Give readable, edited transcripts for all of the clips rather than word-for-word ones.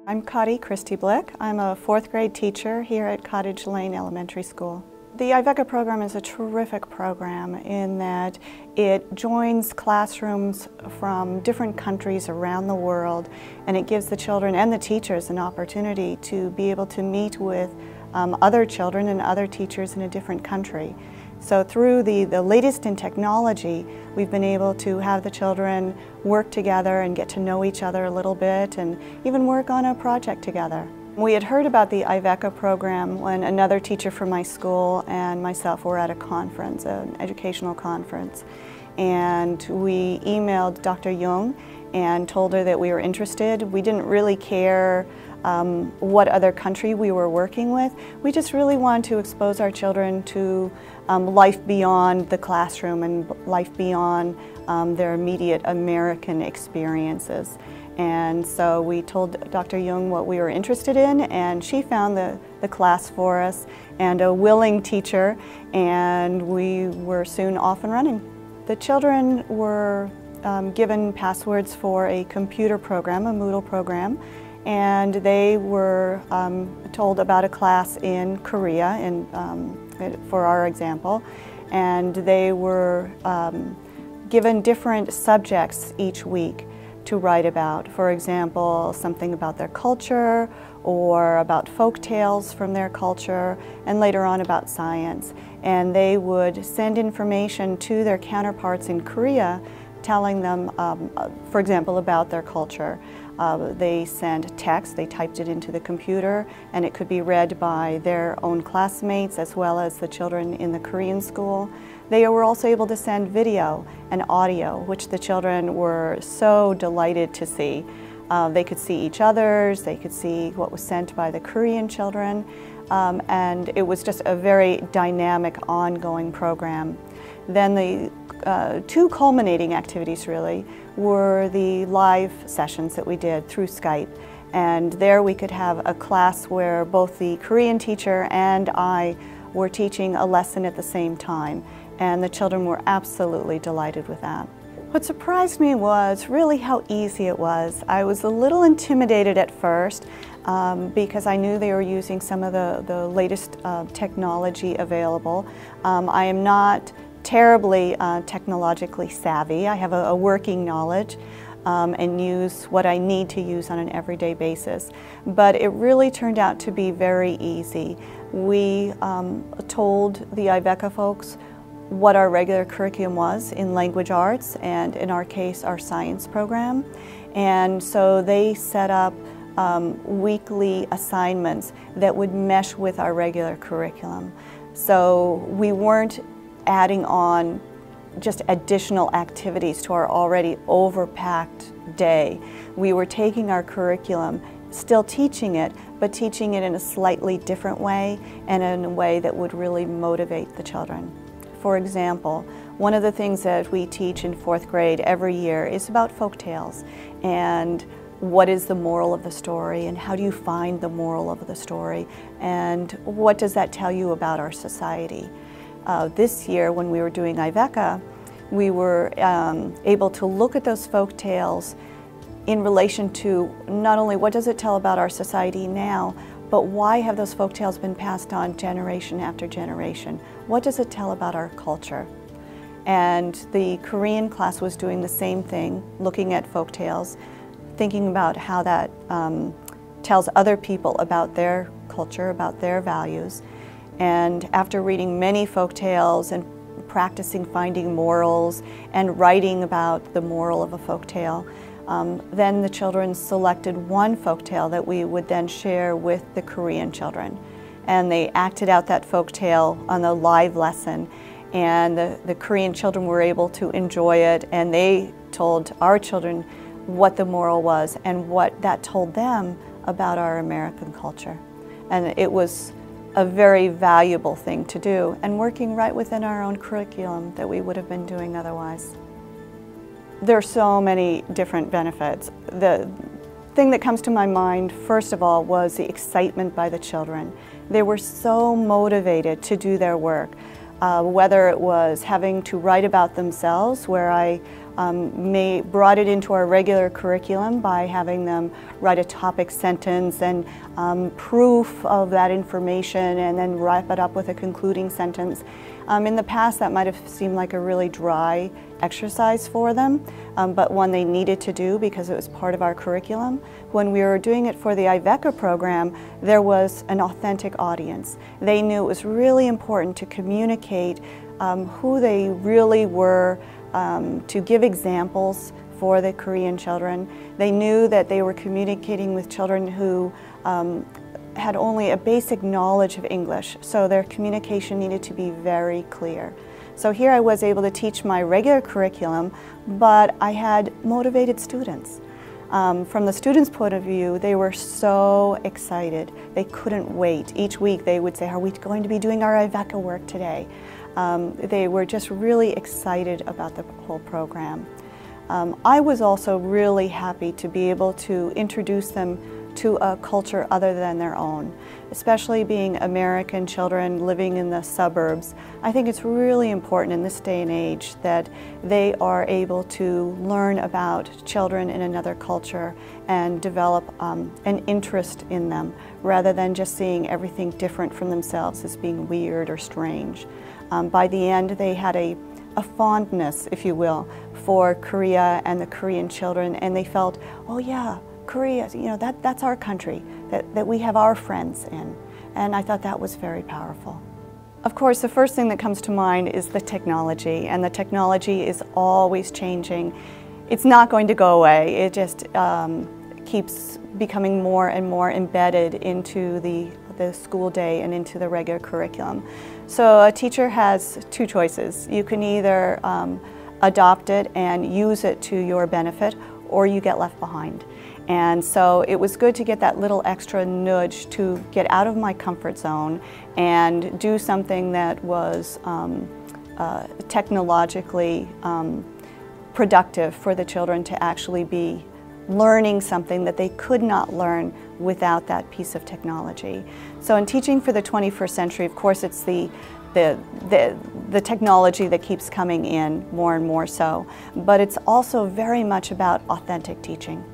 I'm Kottie Christie-Blick. I'm a 4th grade teacher here at Cottage Lane Elementary School. The IVECA program is a terrific program in that it joins classrooms from different countries around the world, and it gives the children and the teachers an opportunity to be able to meet with other children and other teachers in a different country. So through the latest in technology, we've been able to have the children work together and get to know each other a little bit and even work on a project together. We had heard about the IVECA program when another teacher from my school and myself were at a conference, an educational conference. And we emailed Dr. Jung and told her that we were interested. We didn't really care what other country we were working with. We just really wanted to expose our children to life beyond the classroom and life beyond their immediate American experiences. And so we told Dr. Jung what we were interested in, and she found the class for us and a willing teacher, and we were soon off and running. The children were given passwords for a computer program, a Moodle program, and they were told about a class in Korea for our example, and they were given different subjects each week to write about. For example, something about their culture or about folk tales from their culture, and later on about science. And they would send information to their counterparts in Korea telling them, for example, about their culture. They sent text, they typed it into the computer, and it could be read by their own classmates as well as the children in the Korean school. They were also able to send video and audio, which the children were so delighted to see. They could see each other's, they could see what was sent by the Korean children, and it was just a very dynamic, ongoing program. Then the two culminating activities really were the live sessions that we did through Skype. And there we could have a class where both the Korean teacher and I were teaching a lesson at the same time. And the children were absolutely delighted with that. What surprised me was really how easy it was. I was a little intimidated at first because I knew they were using some of the latest technology available. I am not terribly technologically savvy. I have a working knowledge and use what I need to use on an everyday basis. But it really turned out to be very easy. We told the IVECA folks what our regular curriculum was in language arts and, in our case, our science program. And so they set up weekly assignments that would mesh with our regular curriculum. So we weren't adding on just additional activities to our already overpacked day. We were taking our curriculum, still teaching it, but teaching it in a slightly different way and in a way that would really motivate the children. For example, one of the things that we teach in 4th grade every year is about folk tales and what is the moral of the story and how do you find the moral of the story and what does that tell you about our society. This year, when we were doing IVECA, we were able to look at those folk tales in relation to not only what does it tell about our society now, but why have those folk tales been passed on generation after generation? What does it tell about our culture? And the Korean class was doing the same thing, looking at folk tales, thinking about how that tells other people about their culture, about their values. And after reading many folk tales and practicing finding morals and writing about the moral of a folk tale, then the children selected one folk tale that we would then share with the Korean children. And they acted out that folk tale on a live lesson, and the Korean children were able to enjoy it, and they told our children what the moral was and what that told them about our American culture. And it was a very valuable thing to do, and working right within our own curriculum that we would have been doing otherwise. There are so many different benefits. The thing that comes to my mind, first of all, was the excitement by the children. They were so motivated to do their work, whether it was having to write about themselves, where I brought it into our regular curriculum by having them write a topic sentence and proof of that information, and then wrap it up with a concluding sentence. In the past, that might have seemed like a really dry exercise for them, but one they needed to do because it was part of our curriculum. When we were doing it for the IVECA program, there was an authentic audience. They knew it was really important to communicate who they really were, to give examples for the Korean children. They knew that they were communicating with children who had only a basic knowledge of English, so their communication needed to be very clear. So here I was able to teach my regular curriculum, but I had motivated students. From the students' point of view, they were so excited. They couldn't wait. Each week they would say, "Are we going to be doing our IVECA work today?" They were just really excited about the whole program. I was also really happy to be able to introduce them to a culture other than their own, especially being American children living in the suburbs. I think it's really important in this day and age that they are able to learn about children in another culture and develop an interest in them, rather than just seeing everything different from themselves as being weird or strange. By the end, they had a fondness, if you will, for Korea and the Korean children, and they felt, oh yeah, Korea, you know, that's our country, that we have our friends in. And I thought that was very powerful. Of course, the first thing that comes to mind is the technology, and the technology is always changing. It's not going to go away. It just keeps becoming more and more embedded into the school day and into the regular curriculum. So a teacher has two choices. You can either adopt it and use it to your benefit, or you get left behind. And so it was good to get that little extra nudge to get out of my comfort zone and do something that was technologically productive for the children to actually be learning something that they could not learn without that piece of technology. So in teaching for the 21st century, of course, it's the technology that keeps coming in more and more so, but it's also very much about authentic teaching.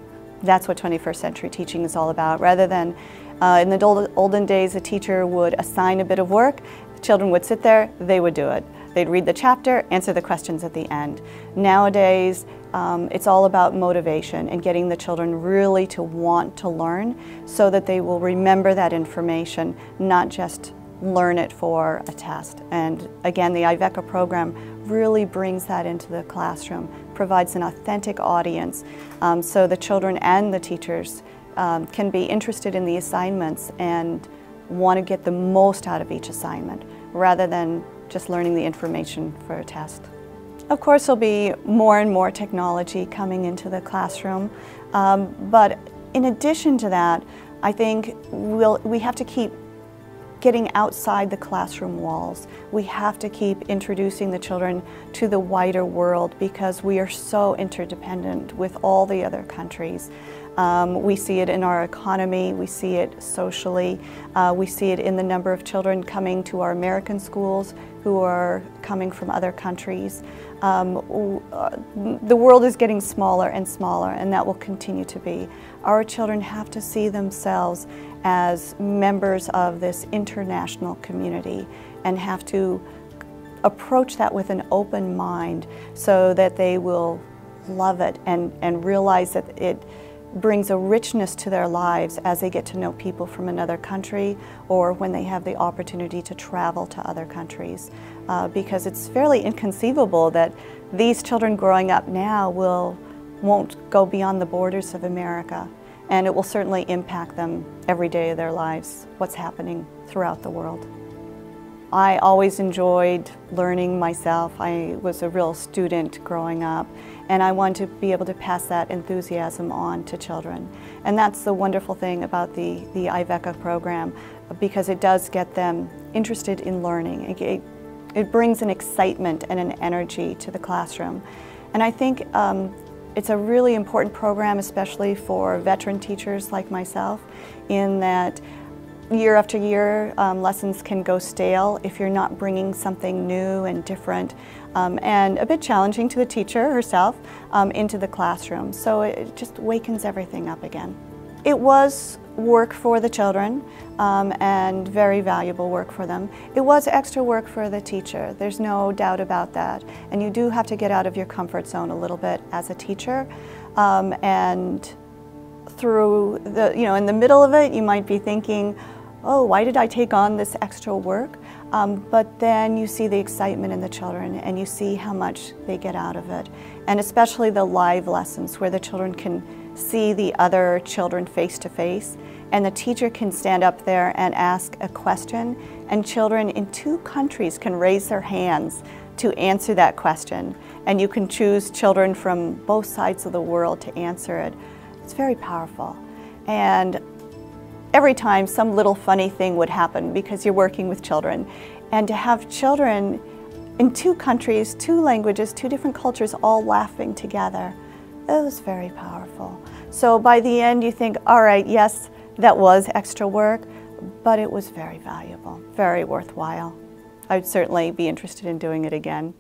That's what 21st century teaching is all about. Rather than in the olden days, a teacher would assign a bit of work, the children would sit there, they would do it. They'd read the chapter, answer the questions at the end. Nowadays, it's all about motivation and getting the children really to want to learn so that they will remember that information, not just learn it for a test. And again, the IVECA program really brings that into the classroom, provides an authentic audience so the children and the teachers can be interested in the assignments and want to get the most out of each assignment rather than just learning the information for a test. Of course, there'll be more and more technology coming into the classroom, but in addition to that, I think we have to keep getting outside the classroom walls. We have to keep introducing the children to the wider world because we are so interdependent with all the other countries. We see it in our economy, we see it socially, we see it in the number of children coming to our American schools who are coming from other countries. The world is getting smaller and smaller, and that will continue to be. Our children have to see themselves as members of this international community and have to approach that with an open mind so that they will love it and realize that it brings a richness to their lives as they get to know people from another country or when they have the opportunity to travel to other countries. Because it's fairly inconceivable that these children growing up now won't go beyond the borders of America, and it will certainly impact them every day of their lives, what's happening throughout the world. I always enjoyed learning myself. I was a real student growing up, and I wanted to be able to pass that enthusiasm on to children. And that's the wonderful thing about the IVECA program, because it does get them interested in learning. It brings an excitement and an energy to the classroom. And I think it's a really important program, especially for veteran teachers like myself, in that year after year, lessons can go stale if you're not bringing something new and different and a bit challenging to the teacher herself into the classroom. So it just wakens everything up again. It was work for the children and very valuable work for them. It was extra work for the teacher, there's no doubt about that. And you do have to get out of your comfort zone a little bit as a teacher. And through the, in the middle of it, you might be thinking, oh, why did I take on this extra work? But then you see the excitement in the children and you see how much they get out of it. And especially the live lessons where the children can see the other children face to face, and the teacher can stand up there and ask a question, and children in 2 countries can raise their hands to answer that question, and you can choose children from both sides of the world to answer it. It's very powerful. And every time some little funny thing would happen because you're working with children, and to have children in 2 countries, 2 languages, 2 different cultures all laughing together, it was very powerful. So by the end you think, all right, yes, that was extra work, but it was very valuable, very worthwhile. I'd certainly be interested in doing it again.